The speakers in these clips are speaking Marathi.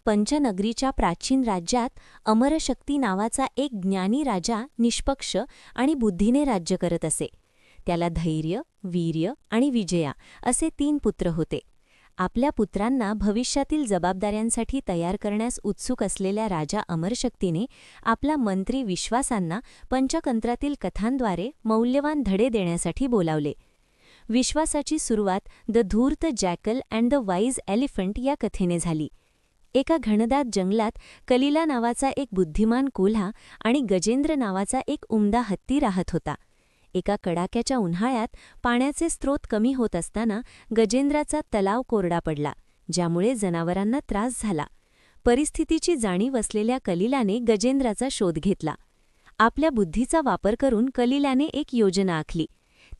पंचनगरीच्या प्राचीन राज्यात अमरशक्ती नावाचा एक ज्ञानी राजा निष्पक्ष आणि बुद्धीने राज्य करत असे. त्याला धैर्य, वीर्य आणि विजया असे 3 पुत्र होते. आपल्या पुत्रांना भविष्यातील जबाबदाऱ्यांसाठी तयार करण्यास उत्सुक असलेल्या राजा अमरशक्तीने आपला मंत्री विश्वासांना पंचतंत्रातील कथांद्वारे मौल्यवान धडे देण्यासाठी बोलावले. विश्वासाची सुरुवात द धूर्त jackal and the wise elephant या कथेने झाली. एका घनदाट जंगलात कलिला नावाचा एक बुद्धिमान कोल्हा आणि गजेंद्र नावाचा एक उमदा हत्ती राहत होता. एका कडाक्याच्या उन्हाळ्यात पाण्याचे स्रोत कमी होत असताना गजेंद्राचा तलाव कोरडा पडला, ज्यामुळे जनावरांना त्रास झाला. परिस्थितीची जाणीव असलेल्या कलिलाने गजेंद्राचा शोध घेतला. आपल्या बुद्धीचा वापर करून कलिलाने एक योजना आखली.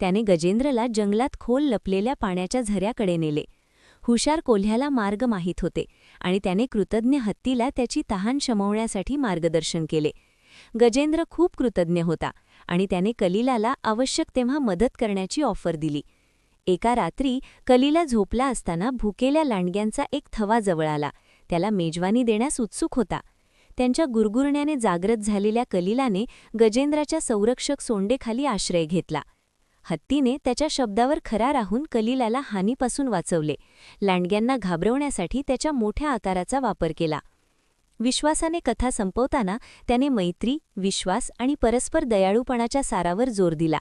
त्याने गजेंद्रला जंगलात खोल लपलेल्या पाण्याच्या झऱ्याकडे नेले. हुशार कोल्ह्याला मार्ग माहीत होते आणि त्याने कृतज्ञ हत्तीला त्याची तहान शमवण्यासाठी मार्गदर्शन केले. गजेंद्र खूप कृतज्ञ होता आणि त्याने कलिलाला आवश्यक तेव्हा मदत करण्याची ऑफर दिली. एका रात्री कलिला झोपला असताना भुकेल्या लांडग्यांचा एक थवा जवळ आला. त्याला मेजवानी देण्यास उत्सुक होता. त्यांच्या गुरगुरण्याने जागृत झालेल्या कलिलाने गजेंद्राच्या संरक्षक सोंडेखाली आश्रय घेतला. हत्तीने त्याच्या शब्दावर खरा राहून कलिलाला हानीपासून वाचवले. लांडग्यांना घाबरवण्यासाठी त्याच्या मोठ्या आकाराचा वापर केला. विश्वासाने कथा संपवताना त्याने मैत्री, विश्वास आणि परस्पर दयाळूपणाच्या सारावर जोर दिला.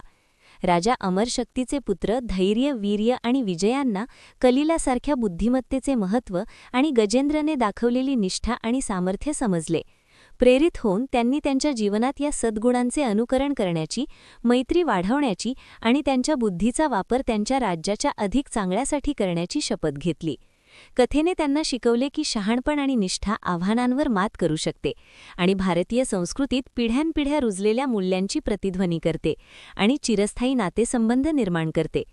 राजा अमरशक्तीचे पुत्र धैर्य, वीर्य आणि विजयांना कलिलासारख्या बुद्धिमत्तेचे महत्त्व आणि गजेंद्रने दाखवलेली निष्ठा आणि सामर्थ्य समजले. प्रेरित होऊन त्यांनी त्यांच्या जीवनात या सद्गुणांचे अनुकरण करण्याची, मैत्री वाढवण्याची आणि त्यांच्या बुद्धीचा वापर त्यांच्या राज्याच्या अधिक चांगल्यासाठी करण्याची शपथ घेतली. कथेने त्यांना शिकवले की शहाणपण आणि निष्ठा आव्हानांवर मात करू शकते आणि भारतीय संस्कृतीत पिढ्यानपिढ्या रुजलेल्या मूल्यांची प्रतिध्वनी करते आणि चिरस्थायी नातेसंबंध निर्माण करते.